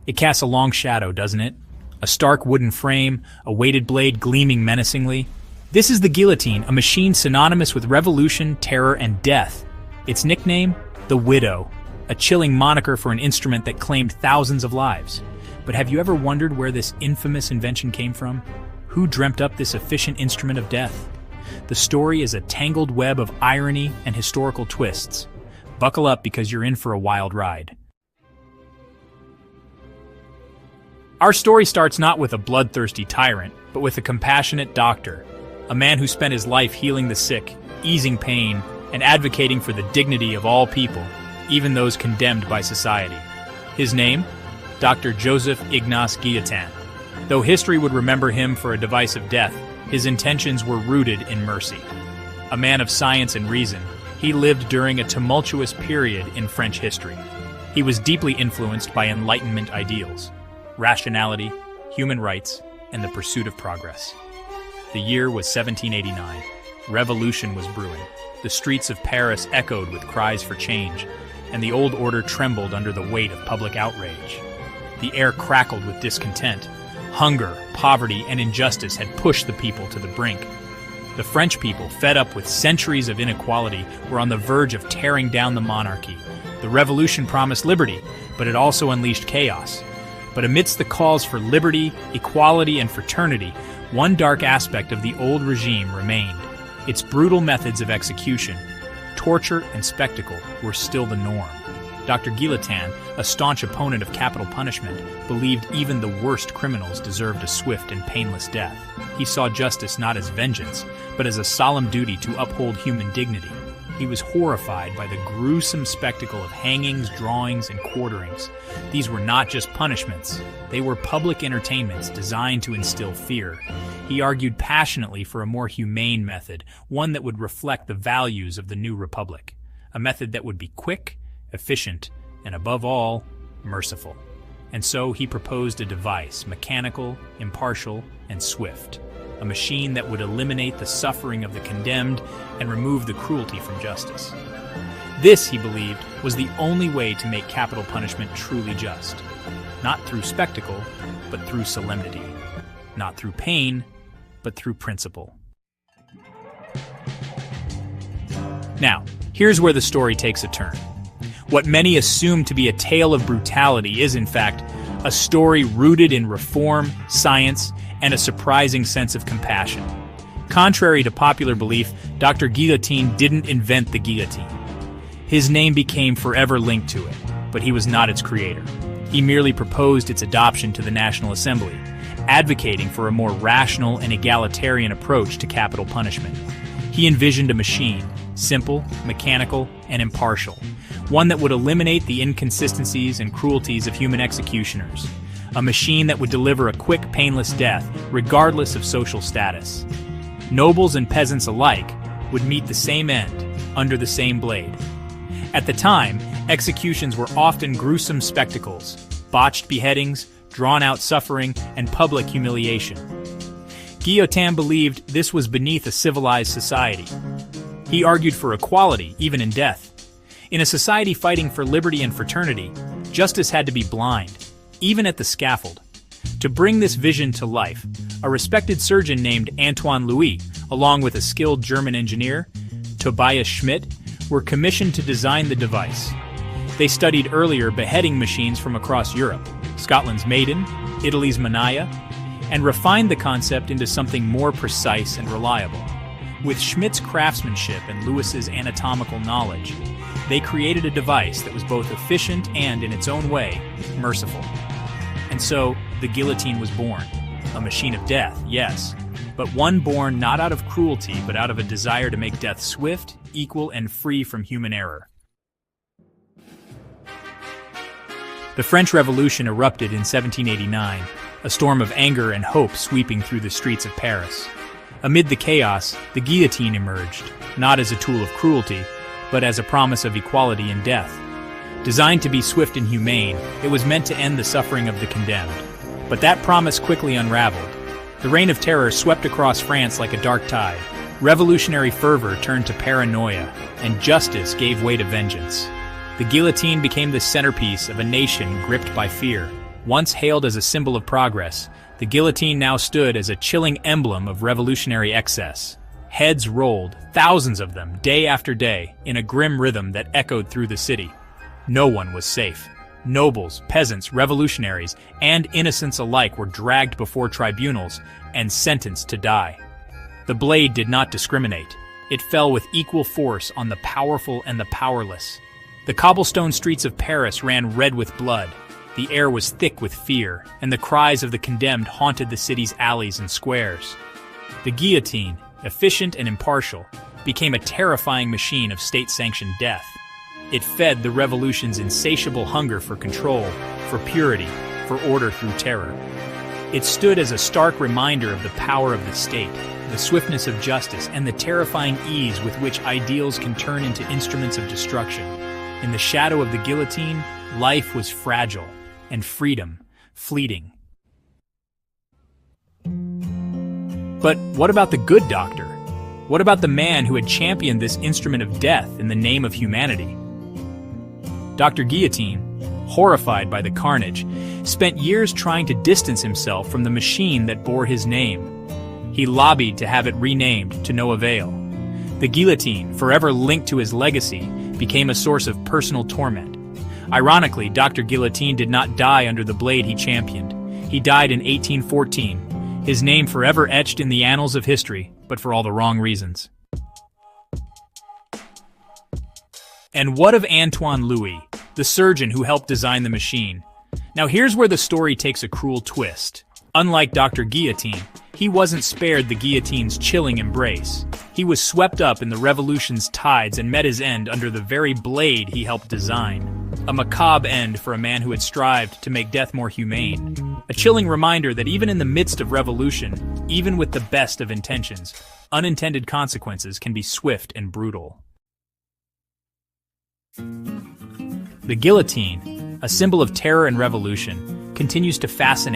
It casts a long shadow, doesn't it? A stark wooden frame, a weighted blade gleaming menacingly. This is the guillotine, a machine synonymous with revolution, terror, and death. Its nickname? The Widow, a chilling moniker for an instrument that claimed thousands of lives. But have you ever wondered where this infamous invention came from? Who dreamt up this efficient instrument of death? The story is a tangled web of irony and historical twists. Buckle up because you're in for a wild ride. Our story starts not with a bloodthirsty tyrant, but with a compassionate doctor, a man who spent his life healing the sick, easing pain, and advocating for the dignity of all people, even those condemned by society. His name? Dr. Joseph Ignace Guillotine. Though history would remember him for a device of death, his intentions were rooted in mercy. A man of science and reason, he lived during a tumultuous period in French history. He was deeply influenced by Enlightenment ideals: rationality, human rights, and the pursuit of progress. The year was 1789. Revolution was brewing. The streets of Paris echoed with cries for change, and the old order trembled under the weight of public outrage. The air crackled with discontent. Hunger, poverty, and injustice had pushed the people to the brink. The French people, fed up with centuries of inequality, were on the verge of tearing down the monarchy. The revolution promised liberty, but it also unleashed chaos. But amidst the calls for liberty, equality, and fraternity, one dark aspect of the old regime remained. Its brutal methods of execution, torture, and spectacle were still the norm. Dr. Guillotine, a staunch opponent of capital punishment, believed even the worst criminals deserved a swift and painless death. He saw justice not as vengeance, but as a solemn duty to uphold human dignity. He was horrified by the gruesome spectacle of hangings, drawings, and quarterings. These were not just punishments. They were public entertainments designed to instill fear. He argued passionately for a more humane method, one that would reflect the values of the new republic. A method that would be quick, efficient, and above all, merciful. And so he proposed a device, mechanical, impartial, and swift. A machine that would eliminate the suffering of the condemned and remove the cruelty from justice. This, he believed, was the only way to make capital punishment truly just. Not through spectacle, but through solemnity. Not through pain, but through principle. Now, here's where the story takes a turn. What many assume to be a tale of brutality is, in fact, a story rooted in reform, science, and a surprising sense of compassion. Contrary to popular belief, Dr. Guillotine didn't invent the guillotine. His name became forever linked to it, but he was not its creator. He merely proposed its adoption to the National Assembly, advocating for a more rational and egalitarian approach to capital punishment. He envisioned a machine, simple, mechanical, and impartial, one that would eliminate the inconsistencies and cruelties of human executioners. A machine that would deliver a quick, painless death, regardless of social status. Nobles and peasants alike would meet the same end, under the same blade. At the time, executions were often gruesome spectacles, botched beheadings, drawn-out suffering, and public humiliation. Guillotine believed this was beneath a civilized society. He argued for equality, even in death. In a society fighting for liberty and fraternity, justice had to be blind, even at the scaffold. To bring this vision to life, a respected surgeon named Antoine Louis, along with a skilled German engineer, Tobias Schmidt, were commissioned to design the device. They studied earlier beheading machines from across Europe, Scotland's Maiden, Italy's Manaya, and refined the concept into something more precise and reliable. With Schmidt's craftsmanship and Louis's anatomical knowledge, they created a device that was both efficient and, in its own way, merciful. And so, the guillotine was born. A machine of death, yes, but one born not out of cruelty, but out of a desire to make death swift, equal, and free from human error. The French Revolution erupted in 1789, a storm of anger and hope sweeping through the streets of Paris. Amid the chaos, the guillotine emerged, not as a tool of cruelty, but as a promise of equality in death. Designed to be swift and humane, it was meant to end the suffering of the condemned. But that promise quickly unraveled. The reign of terror swept across France like a dark tide. Revolutionary fervor turned to paranoia, and justice gave way to vengeance. The guillotine became the centerpiece of a nation gripped by fear. Once hailed as a symbol of progress, the guillotine now stood as a chilling emblem of revolutionary excess. Heads rolled, thousands of them, day after day, in a grim rhythm that echoed through the city. No one was safe. Nobles, peasants, revolutionaries, and innocents alike were dragged before tribunals and sentenced to die. The blade did not discriminate. It fell with equal force on the powerful and the powerless. The cobblestone streets of Paris ran red with blood. The air was thick with fear, and the cries of the condemned haunted the city's alleys and squares. The guillotine, efficient and impartial, became a terrifying machine of state-sanctioned death. It fed the revolution's insatiable hunger for control, for purity, for order through terror. It stood as a stark reminder of the power of the state, the swiftness of justice, and the terrifying ease with which ideals can turn into instruments of destruction. In the shadow of the guillotine, life was fragile, and freedom fleeting. But what about the good doctor? What about the man who had championed this instrument of death in the name of humanity? Dr. Guillotine, horrified by the carnage, spent years trying to distance himself from the machine that bore his name. He lobbied to have it renamed, to no avail. The guillotine, forever linked to his legacy, became a source of personal torment. Ironically, Dr. Guillotine did not die under the blade he championed. He died in 1814, his name forever etched in the annals of history, but for all the wrong reasons. And what of Antoine Louis, the surgeon who helped design the machine? Now here's where the story takes a cruel twist. Unlike Dr. Guillotine, he wasn't spared the guillotine's chilling embrace. He was swept up in the revolution's tides and met his end under the very blade he helped design. A macabre end for a man who had strived to make death more humane. A chilling reminder that even in the midst of revolution, even with the best of intentions, unintended consequences can be swift and brutal. The guillotine, a symbol of terror and revolution, continues to fascinate